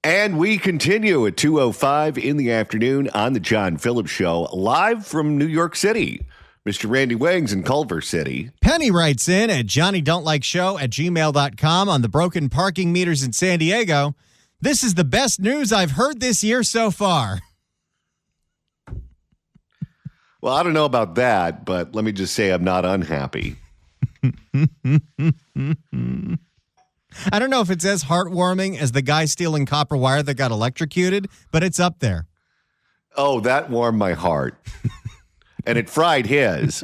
And we continue at 2:05 in the afternoon on the John Phillips Show, live from New York City. Mr. Randy Wings in Culver City. Penny writes in at johnnydontlikeshow@gmail.com on the broken parking meters in San Diego. This is the best news I've heard this year so far. Well, I don't know about that, but let me just say I'm not unhappy. I don't know if it's as heartwarming as the guy stealing copper wire that got electrocuted, but it's up there. Oh, that warmed my heart. And it fried his.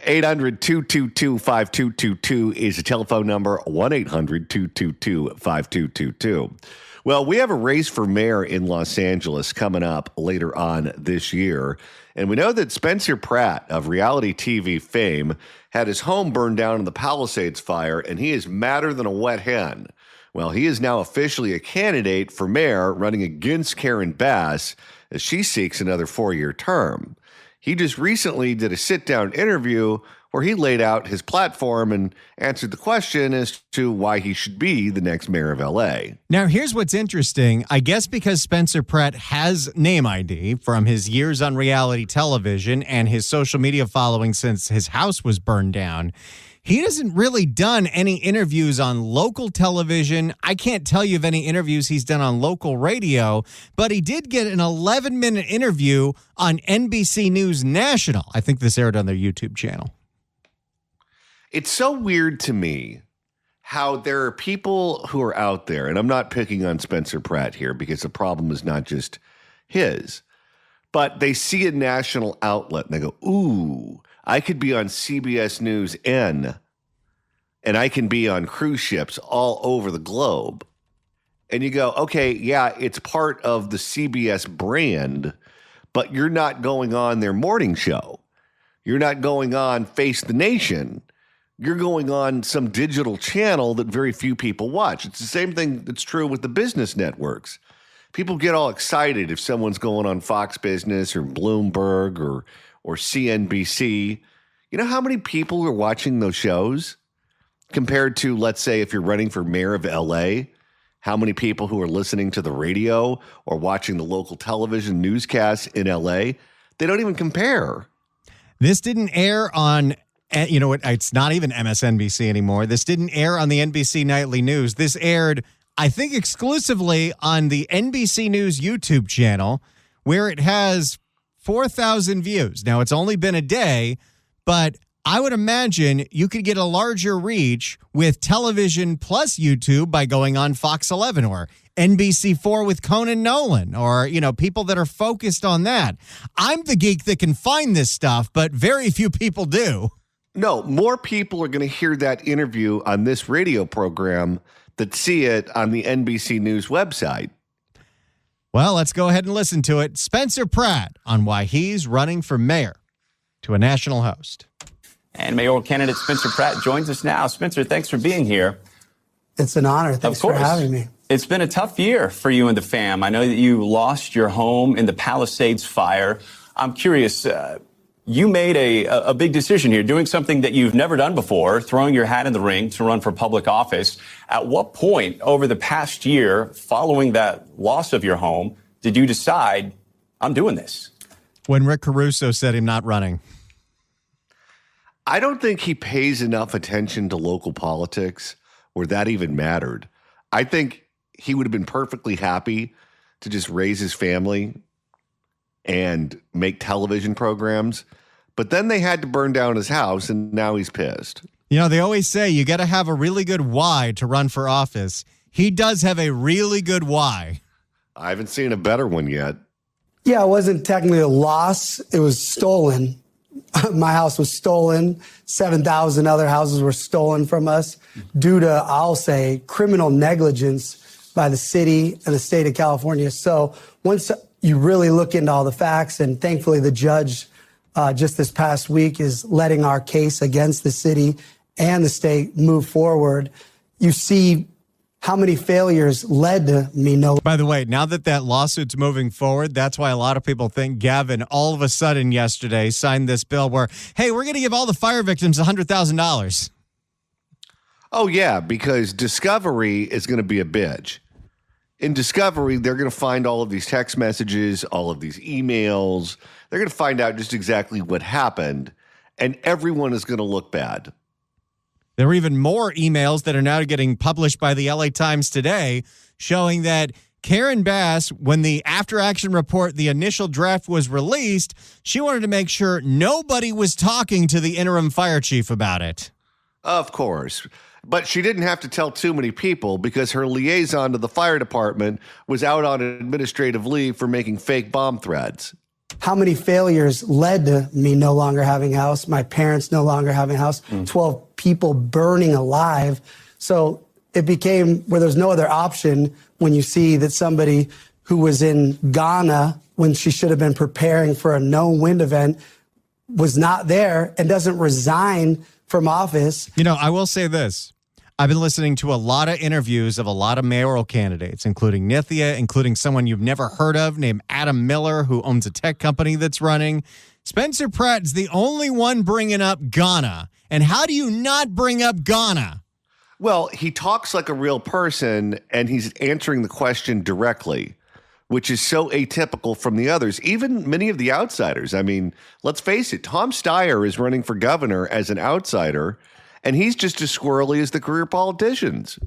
800-222-5222 is the telephone number, 1-800-222-5222. Well, we have a race for mayor in Los Angeles coming up later on this year. And we know that Spencer Pratt of reality TV fame had his home burned down in the Palisades fire, and he is madder than a wet hen. Well, he is now officially a candidate for mayor running against Karen Bass as she seeks another 4-year term. He just recently did a sit-down interview where he laid out his platform and answered the question as to why he should be the next mayor of L.A. Now, here's what's interesting. I guess because Spencer Pratt has name ID from his years on reality television and his social media following since his house was burned down, he hasn't really done any interviews on local television. I can't tell you of any interviews he's done on local radio, but he did get an 11-minute interview on NBC News National. I think this aired on their YouTube channel. It's so weird to me how there are people who are out there, and I'm not picking on Spencer Pratt here because the problem is not just his, but they see a national outlet and they go, ooh, I could be on CBS News N, and I can be on cruise ships all over the globe. And you go, okay, yeah, it's part of the CBS brand, but you're not going on their morning show. You're not going on Face the Nation. You're going on some digital channel that very few people watch. It's the same thing that's true with the business networks. People get all excited if someone's going on Fox Business or Bloomberg or CNBC. You know how many people are watching those shows compared to, let's say, if you're running for mayor of LA, how many people who are listening to the radio or watching the local television newscasts in LA? They don't even compare. This didn't air on, you know what, it's not even MSNBC anymore. This didn't air on the NBC Nightly News. This aired, I think, exclusively on the NBC News YouTube channel, where it has 4,000 views. Now, it's only been a day, but I would imagine you could get a larger reach with television plus YouTube by going on Fox 11 or NBC4 with Conan Nolan or, you know, people that are focused on that. I'm the geek that can find this stuff, but very few people do. No, more people are going to hear that interview on this radio program that see it on the NBC News website. Well, let's go ahead and listen to it. Spencer Pratt on why he's running for mayor to a national host. And mayoral candidate Spencer Pratt joins us now. Spencer, thanks for being here. It's an honor. Thanks for having me. It's been a tough year for you and the fam. I know that you lost your home in the Palisades fire. I'm curious, you made a big decision here, doing something that you've never done before, throwing your hat in the ring to run for public office. At what point over the past year, following that loss of your home, did you decide, I'm doing this? When Rick Caruso said him not running. I don't think he pays enough attention to local politics where that even mattered. I think he would have been perfectly happy to just raise his family and make television programs. But then they had to burn down his house, and now he's pissed. You know, they always say you got to have a really good why to run for office. He does have a really good why. I haven't seen a better one yet. Yeah, it wasn't technically a loss. It was stolen. My house was stolen. 7,000 other houses were stolen from us due to, I'll say, criminal negligence by the city and the state of California. So once you really look into all the facts, and thankfully the judge just this past week is letting our case against the city and the state move forward, you see how many failures led to me no. By the way, now that lawsuit's moving forward, that's why a lot of people think Gavin all of a sudden yesterday signed this bill where, hey, we're going to give all the fire victims $100,000. Oh, yeah, because Discovery is going to be a bitch. In Discovery, they're going to find all of these text messages, all of these emails. They're going to find out just exactly what happened, and everyone is going to look bad. There are even more emails that are now getting published by the LA Times today showing that Karen Bass, when the after-action report, the initial draft was released, she wanted to make sure nobody was talking to the interim fire chief about it. Of course. But she didn't have to tell too many people because her liaison to the fire department was out on administrative leave for making fake bomb threats. How many failures led to me no longer having a house, my parents no longer having a house, 12 people burning alive. So it became where there's no other option when you see that somebody who was in Ghana when she should have been preparing for a known wind event was not there and doesn't resign from office. You know, I will say this. I've been listening to a lot of interviews of a lot of mayoral candidates, including Nithya, including someone you've never heard of named Adam Miller, who owns a tech company that's running. Spencer Pratt is the only one bringing up Ghana. And how do you not bring up Ghana? Well, he talks like a real person, and he's answering the question directly, which is so atypical from the others, even many of the outsiders. I mean, let's face it, Tom Steyer is running for governor as an outsider, and he's just as squirrely as the career politicians.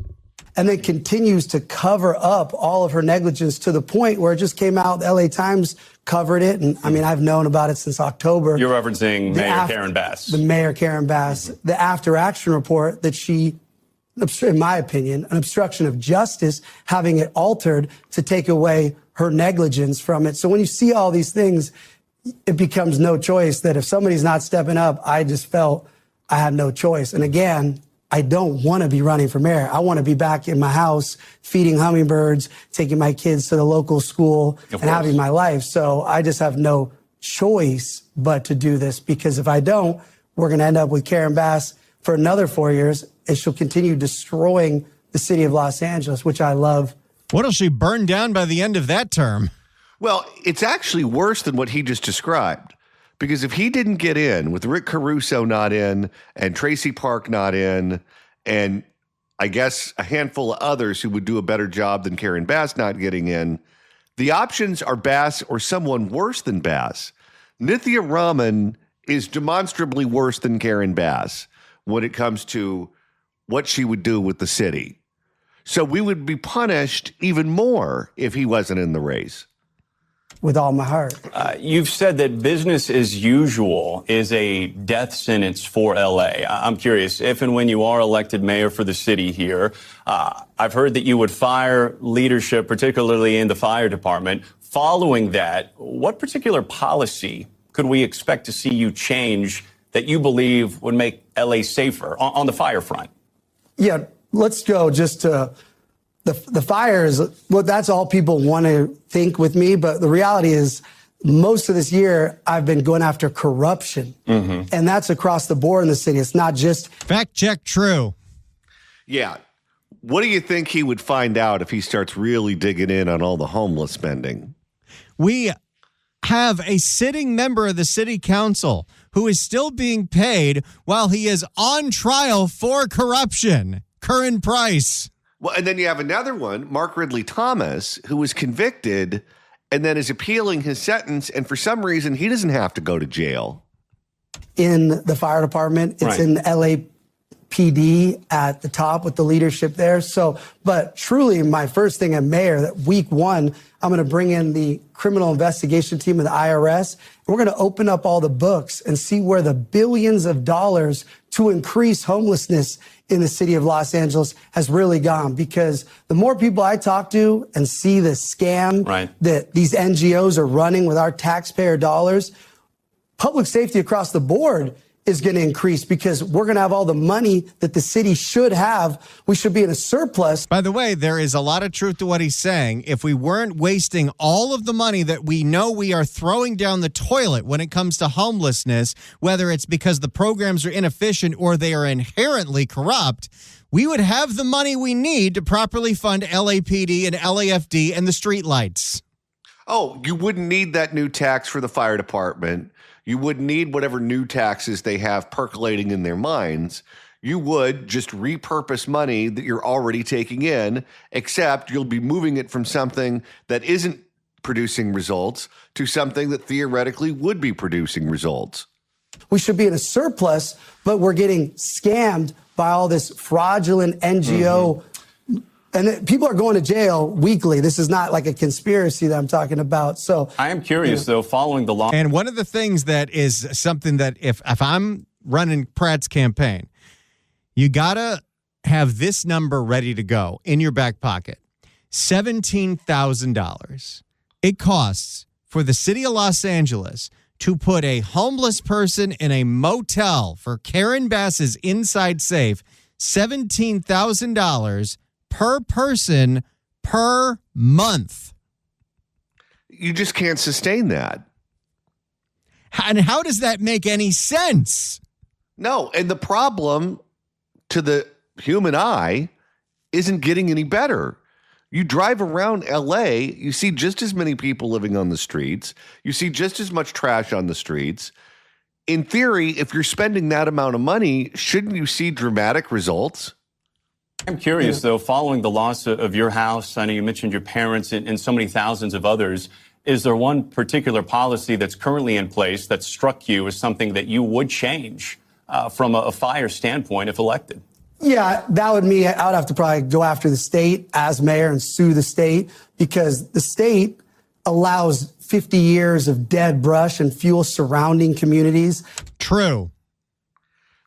And then continues to cover up all of her negligence to the point where it just came out, the LA Times covered it. And I mean, I've known about it since October. You're referencing Mayor Karen Bass. The Mayor Karen Bass, the after action report that she, in my opinion, an obstruction of justice, having it altered to take away her negligence from it. So when you see all these things, it becomes no choice that if somebody's not stepping up, I just felt I had no choice. And again, I don't want to be running for mayor. I want to be back in my house, feeding hummingbirds, taking my kids to the local school, and having my life. So I just have no choice but to do this, because if I don't, we're going to end up with Karen Bass for another 4 years, and she'll continue destroying the city of Los Angeles, which I love. What'll she burn down by the end of that term? Well, it's actually worse than what he just described. Because if he didn't get in, with Rick Caruso not in, and Tracy Park not in, and I guess a handful of others who would do a better job than Karen Bass not getting in, the options are Bass or someone worse than Bass. Nithya Raman is demonstrably worse than Karen Bass when it comes to what she would do with the city. So we would be punished even more if he wasn't in the race. With all my heart. You've said that business as usual is a death sentence for LA. I'm curious, if and when you are elected mayor for the city here, I've heard that you would fire leadership, particularly in the fire department. Following that, what particular policy could we expect to see you change that you believe would make LA safer on the fire front? Yeah, let's go just to the fires. Well, that's all people want to think with me. But the reality is most of this year, I've been going after corruption. And that's across the board in the city. It's not just. Fact check true. Yeah. What do you think he would find out if he starts really digging in on all the homeless spending? We have a sitting member of the city council who is still being paid while he is on trial for corruption. Curran Price. Well, and then you have another one, Mark Ridley Thomas, who was convicted and then is appealing his sentence. And for some reason, he doesn't have to go to jail. In the fire department, it's in LAPD at the top with the leadership there. So, but truly my first thing as mayor, that week one, I'm going to bring in the criminal investigation team of the IRS. And we're going to open up all the books and see where the billions of dollars to increase homelessness in the city of Los Angeles has really gone. Because the more people I talk to and see the scam that these NGOs are running with our taxpayer dollars, public safety across the board is going to increase, because we're going to have all the money that the city should have. We should be in a surplus. By the way, there is a lot of truth to what he's saying. If we weren't wasting all of the money that we know we are throwing down the toilet when it comes to homelessness, whether it's because the programs are inefficient or they are inherently corrupt, we would have the money we need to properly fund LAPD and LAFD and the streetlights. Oh, you wouldn't need that new tax for the fire department. You wouldn't need whatever new taxes they have percolating in their minds. you would just repurpose money that you're already taking in, except you'll be moving it from something that isn't producing results to something that theoretically would be producing results. We should be in a surplus, but we're getting scammed by all this fraudulent NGO. And people are going to jail weekly. This is not like a conspiracy that I'm talking about. So I am curious, though, following the law. And one of the things that is something that if I'm running Pratt's campaign, you got to have this number ready to go in your back pocket. $17,000. It costs for the city of Los Angeles to put a homeless person in a motel for Karen Bass's inside safe. $17,000 per person per month. You just can't sustain that. And how does that make any sense? No, and the problem to the human eye isn't getting any better. You drive around LA, you see just as many people living on the streets. You see just as much trash on the streets. In theory, if you're spending that amount of money, shouldn't you see dramatic results? I'm curious, though, following the loss of your house, I know you mentioned your parents and so many thousands of others. Is there one particular policy that's currently in place that struck you as something that you would change from a fire standpoint if elected? yeah, that would mean I would have to probably go after the state as mayor and sue the state, because the state allows 50 years of dead brush and fuel surrounding communities. True.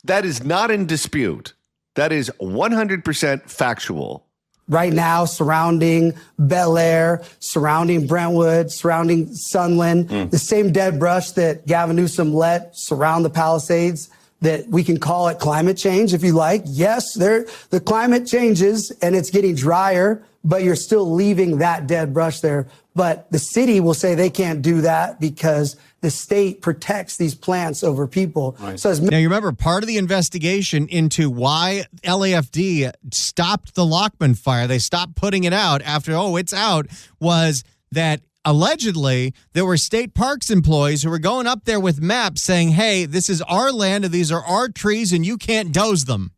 That is not in dispute. That is 100% factual. Right now, surrounding Bel Air, surrounding Brentwood, surrounding Sunland, the same dead brush that Gavin Newsom let surround the Palisades, that we can call it climate change if you like. Yes, the climate changes and it's getting drier, but you're still leaving that dead brush there. But the city will say they can't do that because the state protects these plants over people. Right. So Now, you remember part of the investigation into why LAFD stopped the Lockman fire, they stopped putting it out after, it's out, was that allegedly there were state parks employees who were going up there with maps saying, hey, this is our land and these are our trees and you can't doze them.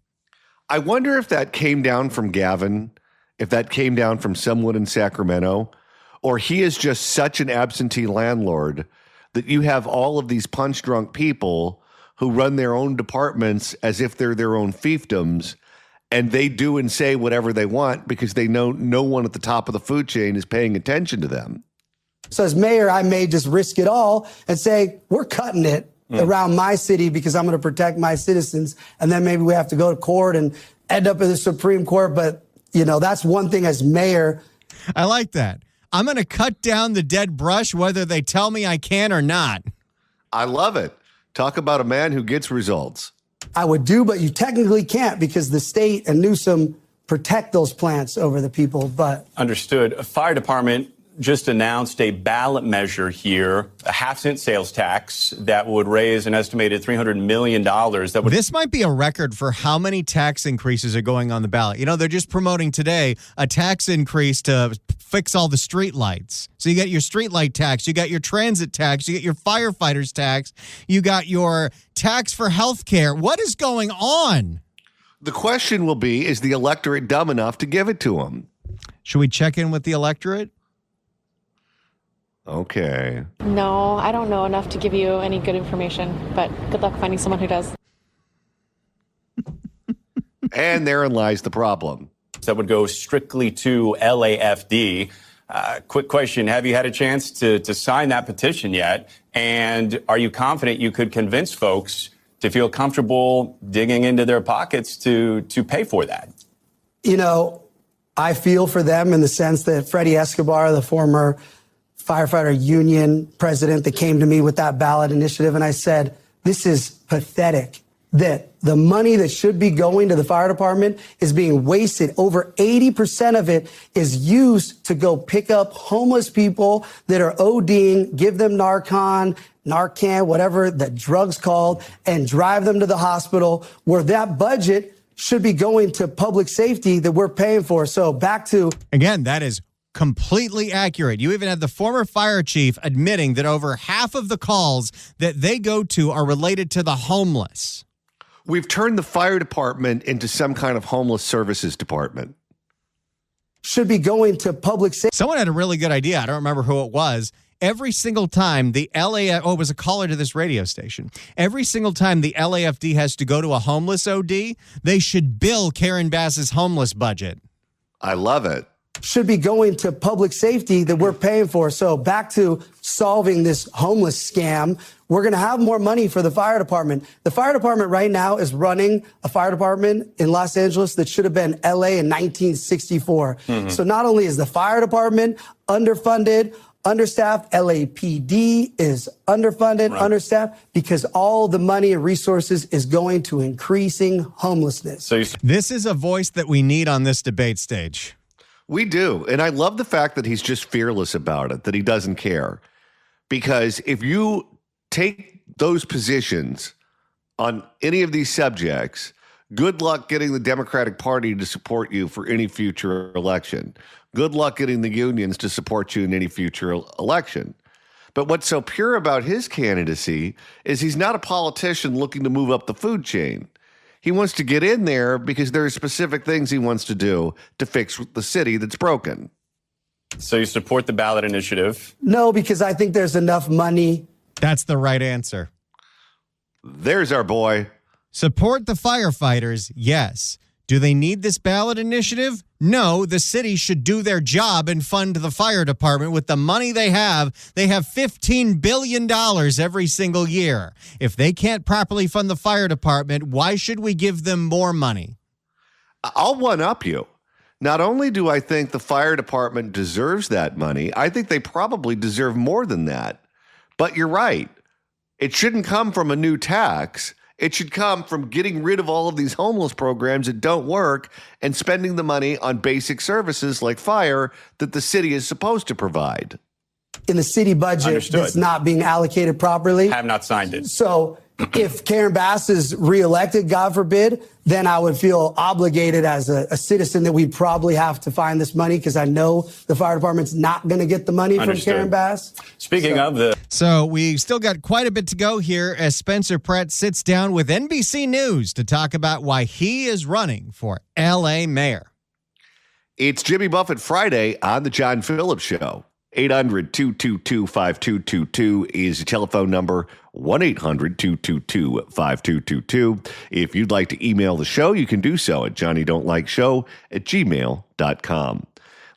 I wonder if that came down from Gavin, if that came down from someone in Sacramento, or he is just such an absentee landlord that you have all of these punch-drunk people who run their own departments as if they're their own fiefdoms, and they do and say whatever they want because they know no one at the top of the food chain is paying attention to them. So as mayor, I may just risk it all and say, we're cutting it around my city because I'm going to protect my citizens. And then maybe we have to go to court and end up in the Supreme Court. But, that's one thing as mayor. I like that. I'm going to cut down the dead brush whether they tell me I can or not. I love it. Talk about a man who gets results. I would do, but you technically can't because the state and Newsom protect those plants over the people. But Understood. A fire department just announced a ballot measure here, a half-cent sales tax that would raise an estimated $300 million. This might be a record for how many tax increases are going on the ballot. They're just promoting today a tax increase to fix all the street lights. So you got your street light tax, you got your transit tax, you got your firefighters tax, you got your tax for health care. What is going on? The question will be, is the electorate dumb enough to give it to them? Should we check in with the electorate? Okay. No, I don't know enough to give you any good information, but good luck finding someone who does. And therein lies the problem. That would go strictly to LAFD. Quick question. Have you had a chance to sign that petition yet? And are you confident you could convince folks to feel comfortable digging into their pockets to pay for that? I feel for them in the sense that Freddie Escobar, the former firefighter union president, that came to me with that ballot initiative, and I said, this is pathetic that the money that should be going to the fire department is being wasted. Over 80% of it is used to go pick up homeless people that are ODing, give them Narcan, whatever the drug's called, and drive them to the hospital, where that budget should be going to public safety that we're paying for. So back to... Again, that is completely accurate. You even had the former fire chief admitting that over half of the calls that they go to are related to the homeless. We've turned the fire department into some kind of homeless services department. Should be going to public safety. Someone had a really good idea. I don't remember who it was. Every single time the it was a caller to this radio station. Every single time the LAFD has to go to a homeless OD, they should bill Karen Bass's homeless budget. I love it. Should be going to public safety that we're paying for. So back to solving this homeless scam, we're going to have more money for the fire department. The fire department right now is running a fire department in Los Angeles that should have been LA in 1964. So not only is the fire department underfunded, understaffed, LAPD is underfunded, understaffed, because all the money and resources is going to increasing homelessness. So This is a voice that we need on this debate stage. We do. And I love the fact that he's just fearless about it, that he doesn't care. Because if you take those positions on any of these subjects, good luck getting the Democratic Party to support you for any future election. Good luck getting the unions to support you in any future election. But what's so pure about his candidacy is he's not a politician looking to move up the food chain. He wants to get in there because there are specific things he wants to do to fix the city that's broken. So you support the ballot initiative? No, because I think there's enough money. That's the right answer. There's our boy. Support the firefighters, yes. Do they need this ballot initiative? No, the city should do their job and fund the fire department with the money they have. They have $15 billion every single year. If they can't properly fund the fire department, why should we give them more money? I'll one-up you. Not only do I think the fire department deserves that money, I think they probably deserve more than that. But you're right. It shouldn't come from a new tax. It should come from getting rid of all of these homeless programs that don't work and spending the money on basic services like fire that the city is supposed to provide. In the city budget Understood. that's not being allocated properly. Have not signed it. So if Karen Bass is reelected, God forbid, then I would feel obligated as a citizen that we probably have to find this money because I know the fire department's not going to get the money Understood. from Karen Bass. Speaking of the So we still got quite a bit to go here as Spencer Pratt sits down with NBC News to talk about why he is running for LA mayor. It's Jimmy Buffett Friday on the John Phillips Show. 800-222-5222 is the telephone number. 1-800-222-5222. If you'd like to email the show, you can do so at johnnydon'tlikeshow@gmail.com.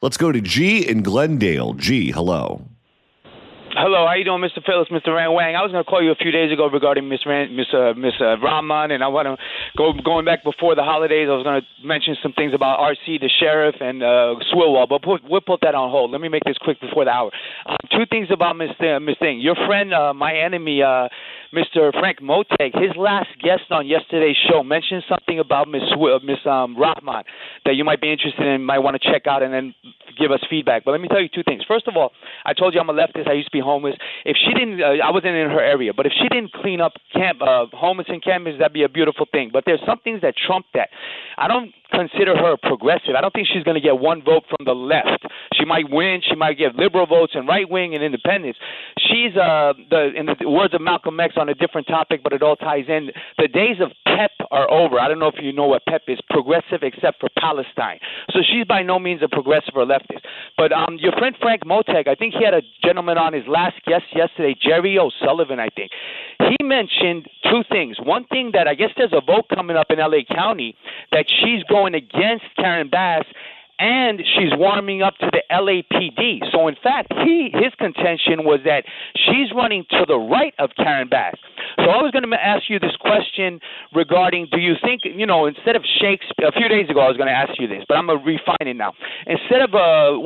Let's go to G in Glendale. G, hello. Hello, how you doing, Mr. Phillips, Mr. Ran Wang? I was going to call you a few days ago regarding Miss Rahman, and I want to going back before the holidays. I was going to mention some things about RC, the sheriff, and Swilwell, but we'll put that on hold. Let me make this quick before the hour. Two things about Miss Thing. Your friend, my enemy, Mr. Frank Moteg, his last guest on yesterday's show mentioned something about Miss Rahman that you might be interested in, might want to check out, and then give us feedback. But let me tell you two things. First of all, I told you I'm a leftist. I used to be homeless. If she didn't, I wasn't in her area, but if she didn't clean up homeless encampments, that'd be a beautiful thing. But there's some things that trump that. I don't consider her a progressive. I don't think she's going to get one vote from the left. She might win. She might get liberal votes and right wing and independents. She's in the words of Malcolm X on a different topic, but it all ties in. The days of PEP are over. I don't know if you know what PEP is, progressive except for Palestine. So she's by no means a progressive or leftist. But your friend Frank Moteg, I think he had a gentleman on his last guest yesterday, Jerry O'Sullivan, I think. He mentioned two things. One thing that I guess there's a vote coming up in L.A. County that she's going against Karen Bass, and she's warming up to the LAPD. So, in fact, his contention was that she's running to the right of Karen Bass. So I was going to ask you this question regarding, do you think, instead of Shakespeare, a few days ago I was going to ask you this, but I'm going to refine it now. Instead of, the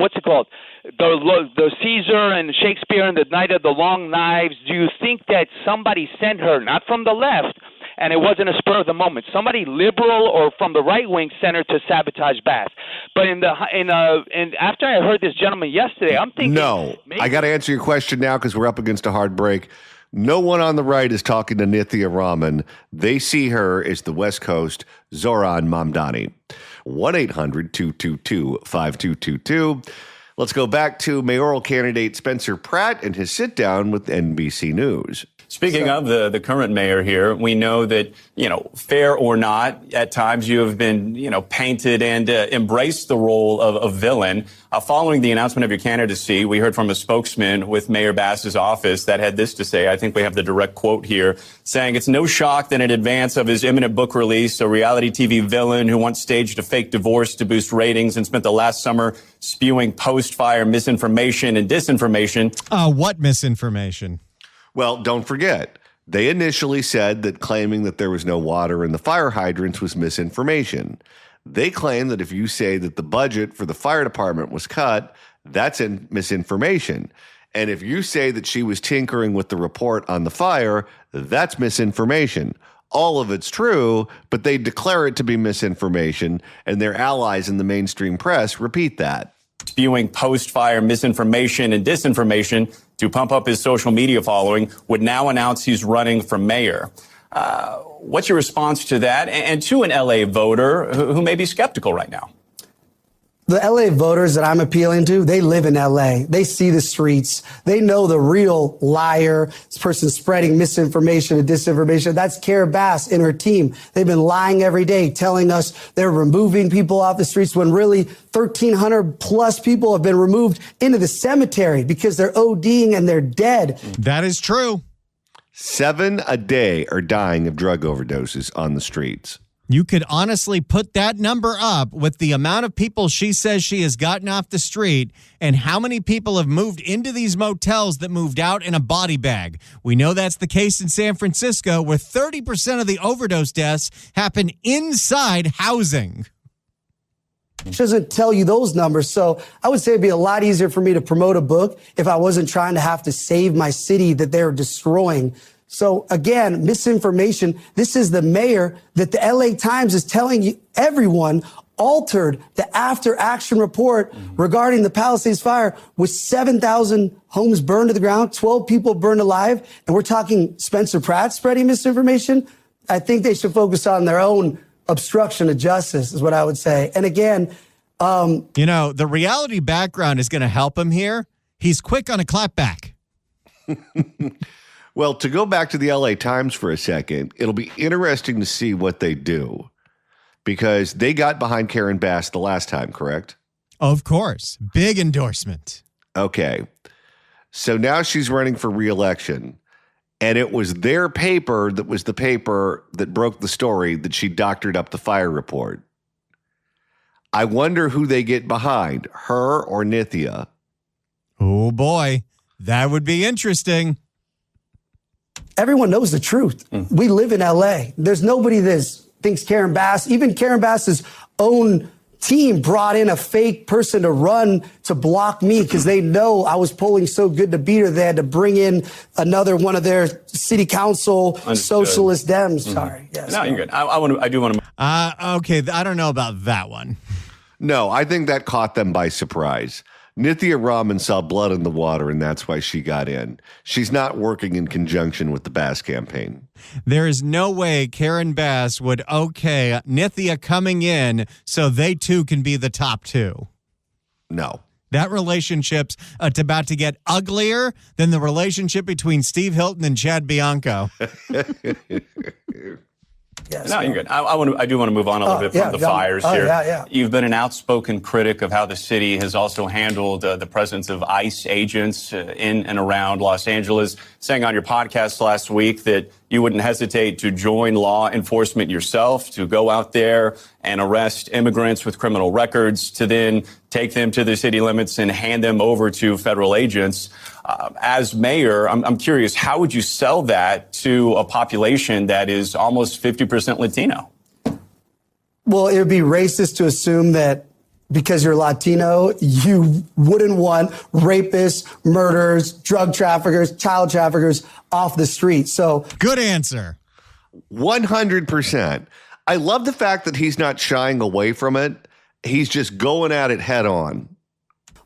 Caesar and Shakespeare and the Night of the Long Knives, do you think that somebody sent her, not from the left, and it wasn't a spur of the moment, somebody liberal or from the right wing sent her to sabotage Bass? But after I heard this gentleman yesterday, I'm thinking, no, I got to answer your question now because we're up against a hard break. No one on the right is talking to Nithya Raman. They see her as the West Coast Zoran Mamdani. 1-800-222-5222. Let's go back to mayoral candidate Spencer Pratt and his sit down with NBC News. Speaking of the current mayor here, we know that, fair or not, at times you have been, painted and embraced the role of villain. Following the announcement of your candidacy, we heard from a spokesman with Mayor Bass's office that had this to say. I think we have the direct quote here, saying it's no shock that in advance of his imminent book release, a reality TV villain who once staged a fake divorce to boost ratings and spent the last summer spewing post-fire misinformation and disinformation. What misinformation? Well, don't forget, they initially said that claiming that there was no water in the fire hydrants was misinformation. They claim that if you say that the budget for the fire department was cut, that's misinformation. And if you say that she was tinkering with the report on the fire, that's misinformation. All of it's true, but they declare it to be misinformation, and their allies in the mainstream press repeat that. Spewing post-fire misinformation and disinformation to pump up his social media following, would now announce he's running for mayor. What's your response to that and to an L.A. voter who may be skeptical right now? The LA voters that I'm appealing to, they live in LA. They see the streets. They know the real liar, this person spreading misinformation and disinformation. That's Karen Bass and her team. They've been lying every day, telling us they're removing people off the streets when really 1,300 plus people have been removed into the cemetery because they're ODing and they're dead. That is true. 7 a day are dying of drug overdoses on the streets. You could honestly put that number up with the amount of people she says she has gotten off the street and how many people have moved into these motels that moved out in a body bag. We know that's the case in San Francisco, where 30% of the overdose deaths happen inside housing. She doesn't tell you those numbers. So I would say it'd be a lot easier for me to promote a book if I wasn't trying to have to save my city that they're destroying. So again, misinformation. This is the mayor that the LA Times is telling you everyone altered the after action report regarding the Palisades fire with 7,000 homes burned to the ground, 12 people burned alive. And we're talking Spencer Pratt spreading misinformation. I think they should focus on their own obstruction of justice is what I would say. And again, the reality background is going to help him here. He's quick on a clapback. Well, to go back to the LA Times for a second, it'll be interesting to see what they do because they got behind Karen Bass the last time, correct? Of course. Big endorsement. Okay. So now she's running for re-election, and it was their paper that was the paper that broke the story that she doctored up the fire report. I wonder who they get behind, her or Nithya. Oh, boy. That would be interesting. Everyone knows the truth. We live in LA. There's nobody that thinks Karen Bass, even Karen Bass's own team brought in a fake person to run to block me because they know I was polling so good to beat her. They had to bring in another one of their city council socialist Dems. Sorry. Yes. No, you're good. I do want to. Okay. I don't know about that one. No, I think that caught them by surprise. Nithya Raman saw blood in the water, and that's why she got in. She's not working in conjunction with the Bass campaign. There is no way Karen Bass would okay Nithya coming in so they too can be the top two. No. That relationship's about to get uglier than the relationship between Steve Hilton and Chad Bianco. Yes, no, you're good. I do want to move on a little bit from the fires here. Yeah. You've been an outspoken critic of how the city has also handled the presence of ICE agents in and around Los Angeles, saying on your podcast last week that you wouldn't hesitate to join law enforcement yourself, to go out there and arrest immigrants with criminal records, to then take them to the city limits and hand them over to federal agents. As mayor, I'm curious, how would you sell that to a population that is almost 50% Latino? Well, it would be racist to assume that because you're Latino, you wouldn't want rapists, murderers, drug traffickers, child traffickers off the street. So good answer. 100%. I love the fact that he's not shying away from it. He's just going at it head on.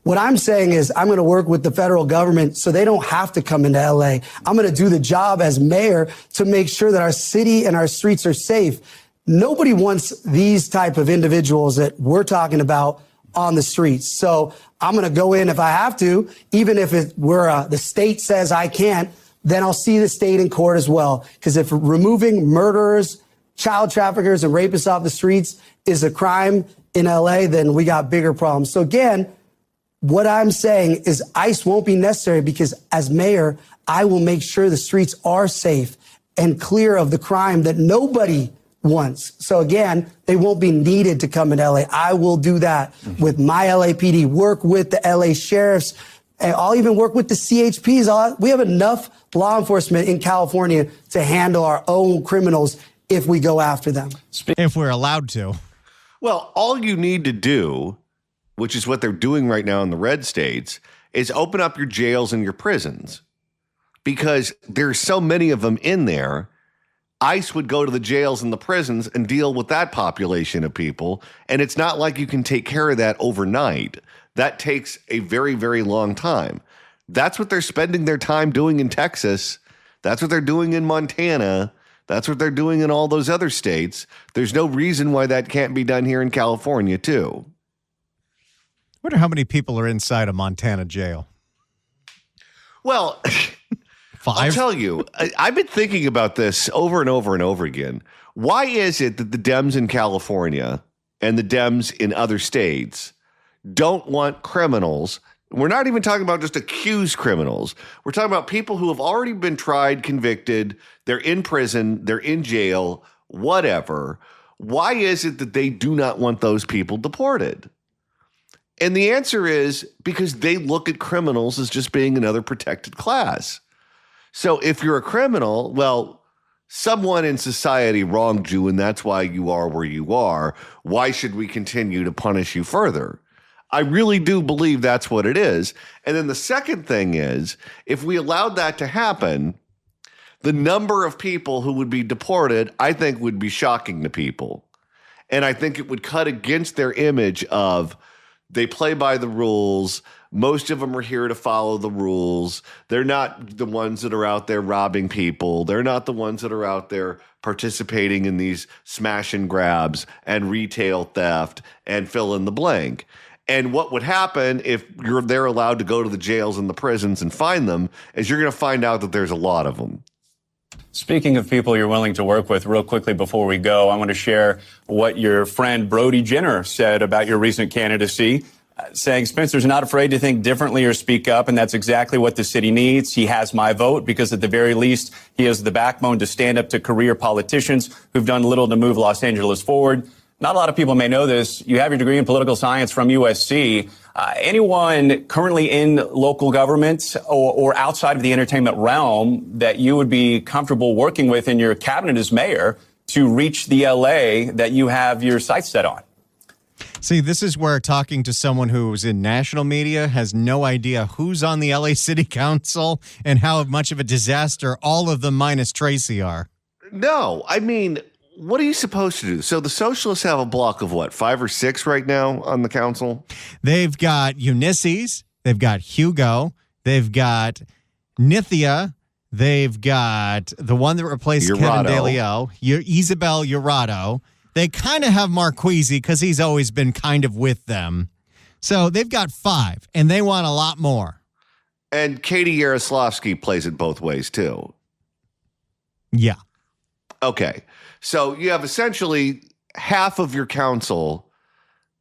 What I'm saying is I'm going to work with the federal government so they don't have to come into LA. I'm going to do the job as mayor to make sure that our city and our streets are safe. Nobody wants these type of individuals that we're talking about on the streets. So I'm going to go in if I have to, even if the state says I can't, then I'll see the state in court as well. Because if removing murderers, child traffickers, and rapists off the streets is a crime in LA, then we got bigger problems. So again, what I'm saying is ICE won't be necessary because as mayor, I will make sure the streets are safe and clear of the crime that nobody wants. So again, they won't be needed to come in LA. I will do that with my LAPD, work with the LA sheriffs, and I'll even work with the CHPs. We have enough law enforcement in California to handle our own criminals if we go after them. If we're allowed to. Well, all you need to do, which is what they're doing right now in the red states, is open up your jails and your prisons. Because there's so many of them in there, ICE would go to the jails and the prisons and deal with that population of people. And it's not like you can take care of that overnight. That takes a very, very long time. That's what they're spending their time doing in Texas. That's what they're doing in Montana. That's what they're doing in all those other states. There's no reason why that can't be done here in California, too. I wonder how many people are inside a Montana jail. Well, 5? I'll tell you, I've been thinking about this over and over and over again. Why is it that the Dems in California and the Dems in other states don't want criminals? We're not even talking about just accused criminals. We're talking about people who have already been tried, convicted, they're in prison, they're in jail, whatever. Why is it that they do not want those people deported? And the answer is because they look at criminals as just being another protected class. So if you're a criminal, well, someone in society wronged you and that's why you are where you are. Why should we continue to punish you further? I really do believe that's what it is. And then the second thing is, if we allowed that to happen, the number of people who would be deported, I think, would be shocking to people. And I think it would cut against their image of they play by the rules. Most of them are here to follow the rules. They're not the ones that are out there robbing people. They're not the ones that are out there participating in these smash and grabs and retail theft and fill in the blank. And what would happen if they're allowed to go to the jails and the prisons and find them is you're going to find out that there's a lot of them. Speaking of people you're willing to work with, real quickly before we go, I want to share what your friend Brody Jenner said about your recent candidacy, saying Spencer's not afraid to think differently or speak up, and that's exactly what the city needs. He has my vote because at the very least, he has the backbone to stand up to career politicians who've done little to move Los Angeles forward. Not a lot of people may know this. You have your degree in political science from USC. Anyone currently in local government or outside of the entertainment realm that you would be comfortable working with in your cabinet as mayor to reach the LA that you have your sights set on? See, this is where talking to someone who's in national media has no idea who's on the LA City Council and how much of a disaster all of them minus Tracy are. No, I mean, what are you supposed to do? So the socialists have a block of what, 5 or 6 right now on the council? They've got Ulysses, they've got Hugo, they've got Nithya, they've got the one that replaced Kevin DeLeo, Isabel Urado. They kind of have Marquise because he's always been kind of with them. So they've got 5, and they want a lot more. And Katie Yaroslavsky plays it both ways, too. Yeah. Okay. So you have essentially half of your council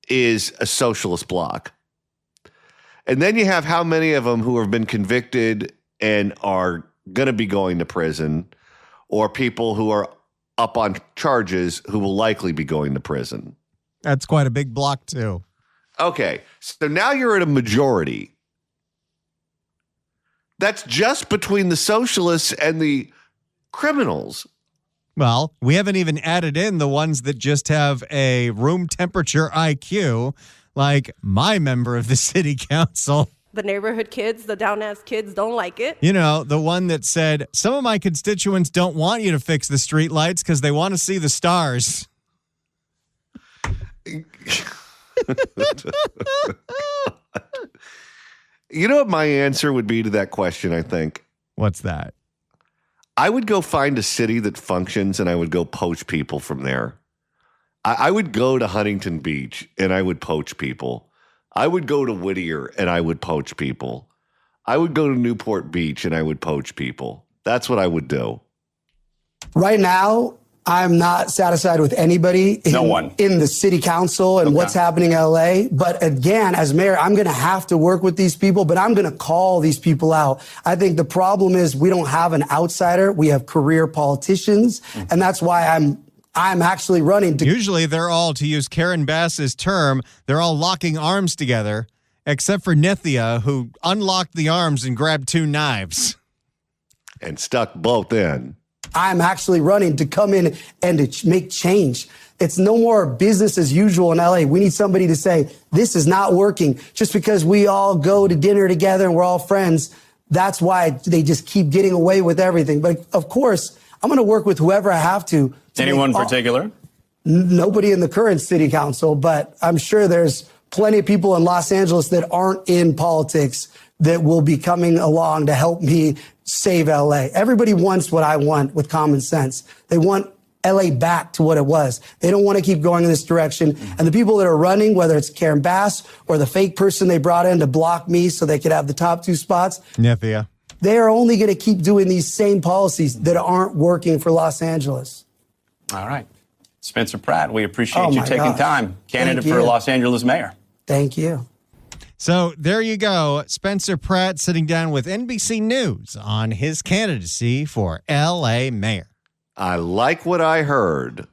is a socialist bloc. And then you have how many of them who have been convicted and are going to be going to prison, or people who are up on charges who will likely be going to prison. That's quite a big block, too. Okay. So now you're at a majority. That's just between the socialists and the criminals. Well, we haven't even added in the ones that just have a room temperature IQ, like my member of the city council. The neighborhood kids, the down-ass kids don't like it. You know, the one that said, some of my constituents don't want you to fix the streetlights because they want to see the stars. You know what my answer would be to that question, I think? What's that? I would go find a city that functions and I would go poach people from there. I would go to Huntington Beach and I would poach people. I would go to Whittier and I would poach people. I would go to Newport Beach and I would poach people. That's what I would do. Right now, I'm not satisfied with anybody in the city council and what's happening in LA. But again, as mayor, I'm going to have to work with these people, but I'm going to call these people out. I think the problem is we don't have an outsider. We have career politicians. And that's why I'm actually running to. Usually they're all, to use Karen Bass's term, they're all locking arms together, except for Nithya, who unlocked the arms and grabbed 2 knives. And stuck both in. I'm actually running to come in and to make change. It's no more business as usual in LA. We need somebody to say, this is not working. Just because we all go to dinner together and we're all friends, that's why they just keep getting away with everything. But of course, I'm going to work with whoever I have to. Anyone in particular? Nobody in the current city council, but I'm sure there's plenty of people in Los Angeles that aren't in politics that will be coming along to help me save LA. Everybody wants what I want with common sense. They want LA back to what it was. They don't want to keep going in this direction. And the people that are running, whether it's Karen Bass or the fake person they brought in to block me so they could have the top 2 spots, Nithya, they are only going to keep doing these same policies that aren't working for Los Angeles. All right. Spencer Pratt, we appreciate you taking time. Candidate for Los Angeles mayor. Thank you. So there you go. Spencer Pratt sitting down with NBC News on his candidacy for L.A. mayor. I like what I heard.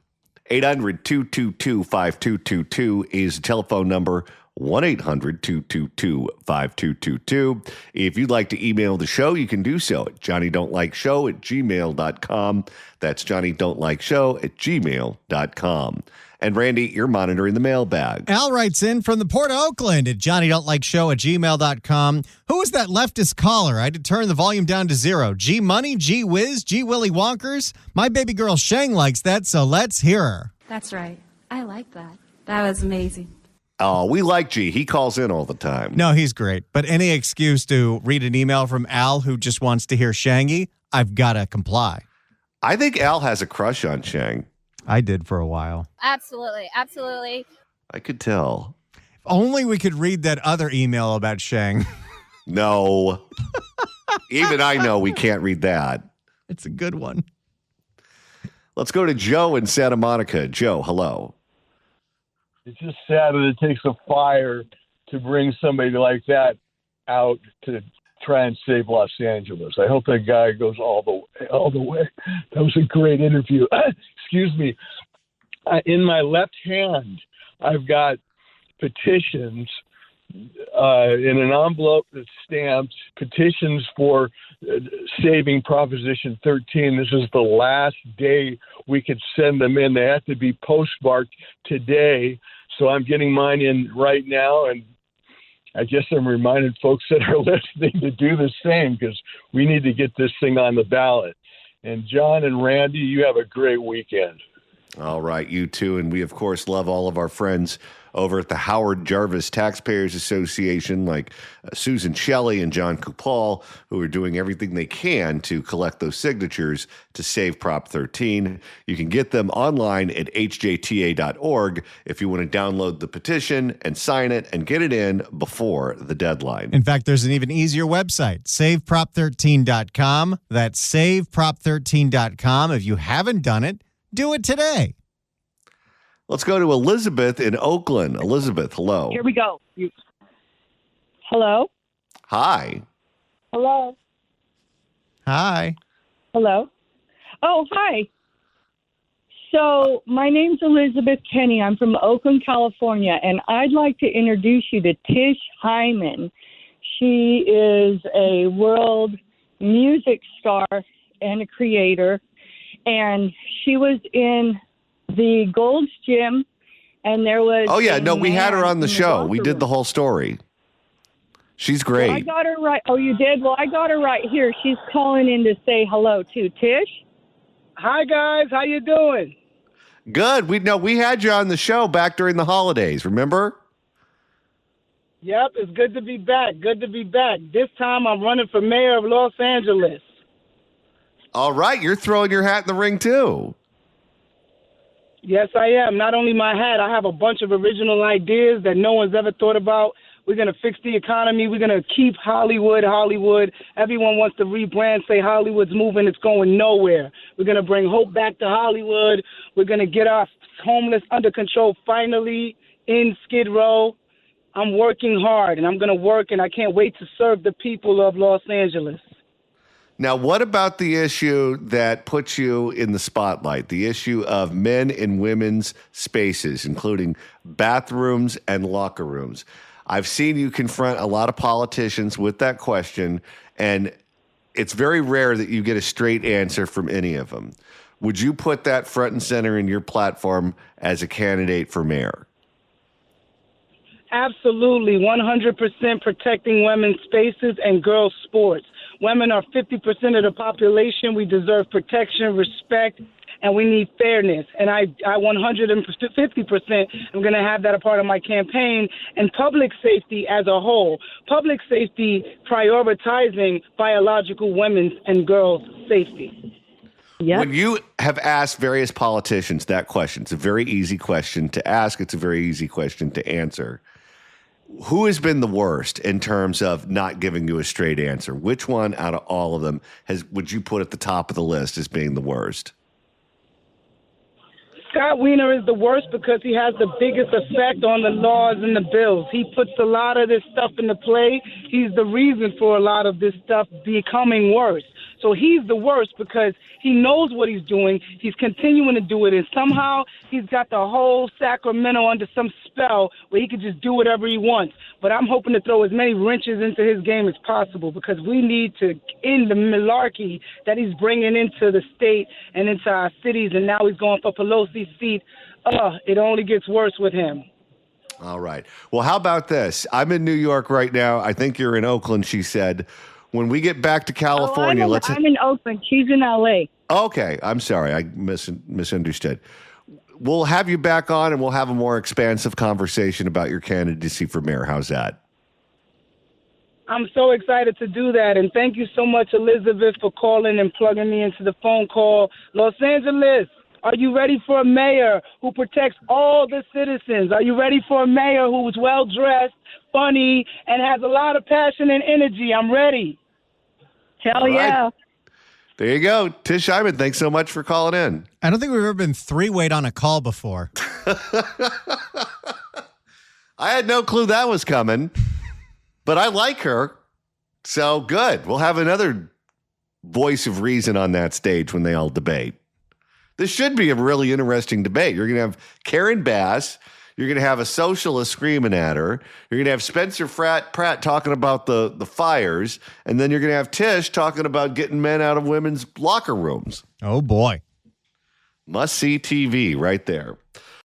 800-222-5222 is the telephone number. 1-800-222-5222. If you'd like to email the show, you can do so at johnnydon'tlikeshow@gmail.com. That's johnnydon'tlikeshow@gmail.com. And Randy, you're monitoring the mailbag. Al writes in from the Port of Oakland at johnnydon'tlikeshow@gmail.com. Who was that leftist caller? I had to turn the volume down to 0. G Money, G Whiz, G Willy Wonkers. My baby girl Shang likes that, so let's hear her. That's right. I like that. That was amazing. Oh, we like G. He calls in all the time. No, he's great. But any excuse to read an email from Al who just wants to hear Shangy, I've got to comply. I think Al has a crush on Shang. I did for a while. Absolutely. Absolutely. I could tell. If only we could read that other email about Shang. No. Even I know we can't read that. It's a good one. Let's go to Joe in Santa Monica. Joe, hello. It's just sad that it takes a fire to bring somebody like that out to try and save Los Angeles. I hope that guy goes all the way. That was a great interview. Excuse me. In my left hand, I've got petitions in an envelope that's stamped, petitions for saving Proposition 13. This is the last day we could send them in. They have to be postmarked today. So I'm getting mine in right now, and I guess I'm reminding folks that are listening to do the same because we need to get this thing on the ballot. And John and Randy, you have a great weekend. All right, you too. And we, of course, love all of our friends over at the Howard Jarvis Taxpayers Association, like Susan Shelley and John Kupal, who are doing everything they can to collect those signatures to save Prop 13. You can get them online at hjta.org if you want to download the petition and sign it and get it in before the deadline. In fact, there's an even easier website, saveprop13.com. That's saveprop13.com. If you haven't done it, do it today. Let's go to Elizabeth in Oakland. Elizabeth, hello. Here we go. Hello? Hi. Hello? Hi. Hello? Oh, hi. So my name's Elizabeth Kenny. I'm from Oakland, California, and I'd like to introduce you to Tish Hyman. She is a world music star and a creator, and she was in the Gold's Gym, and there was... Oh, yeah. No, we had her on the show. We did the whole story. She's great. Well, I got her right. Oh, you did? Well, I got her right here. She's calling in to say hello, too. Tish? Hi, guys. How you doing? Good. We had you on the show back during the holidays, remember? Yep, it's good to be back. Good to be back. This time I'm running for mayor of Los Angeles. All right. You're throwing your hat in the ring, too. Yes, I am. Not only my hat, I have a bunch of original ideas that no one's ever thought about, We're going to fix the economy. We're going to keep Hollywood. Everyone wants to rebrand, say Hollywood's moving. It's going nowhere. We're going to bring hope back to Hollywood. We're going to get our homeless under control finally in Skid Row. I'm working hard, and I'm going to work, and I can't wait to serve the people of Los Angeles. Now, what about the issue that puts you in the spotlight, the issue of men and women's spaces, including bathrooms and locker rooms? I've seen you confront a lot of politicians with that question, and it's very rare that you get a straight answer from any of them. Would you put that front and center in your platform as a candidate for mayor? Absolutely, 100% protecting women's spaces and girls' sports. Women are 50% of the population. We deserve protection, respect, and we need fairness. And I 150% am going to have that a part of my campaign. And public safety as a whole. Public safety prioritizing biological women's and girls' safety. Yep. When you have asked various politicians that question, it's a very easy question to ask. It's a very easy question to answer. Who has been the worst in terms of not giving you a straight answer? Which one out of all of them would you put at the top of the list as being the worst? Scott Wiener is the worst because he has the biggest effect on the laws and the bills. He puts a lot of this stuff into play. He's the reason for a lot of this stuff becoming worse. So he's the worst because he knows what he's doing. He's continuing to do it. And somehow he's got the whole Sacramento under some spell where he can just do whatever he wants. But I'm hoping to throw as many wrenches into his game as possible because we need to end the malarkey that he's bringing into the state and into our cities. And now he's going for Pelosi's seat. It only gets worse with him. All right. Well, how about this? I'm in New York right now. I think you're in Oakland, she said. When we get back to California, I'm in Oakland. She's in L.A. Okay. I'm sorry. I misunderstood. We'll have you back on and we'll have a more expansive conversation about your candidacy for mayor. How's that? I'm so excited to do that. And thank you so much, Elizabeth, for calling and plugging me into the phone call. Los Angeles, are you ready for a mayor who protects all the citizens? Are you ready for a mayor who's well-dressed, funny, and has a lot of passion and energy? I'm ready. Hell yeah. There you go. Tish Hyman, thanks so much for calling in. I don't think we've ever been three-wayed on a call before. I had no clue that was coming, but I like her. So good. We'll have another voice of reason on that stage when they all debate. This should be a really interesting debate. You're going to have Karen Bass. You're going to have a socialist screaming at her. You're going to have Spencer Pratt talking about the fires. And then you're going to have Tish talking about getting men out of women's locker rooms. Oh, boy. Must see TV right there.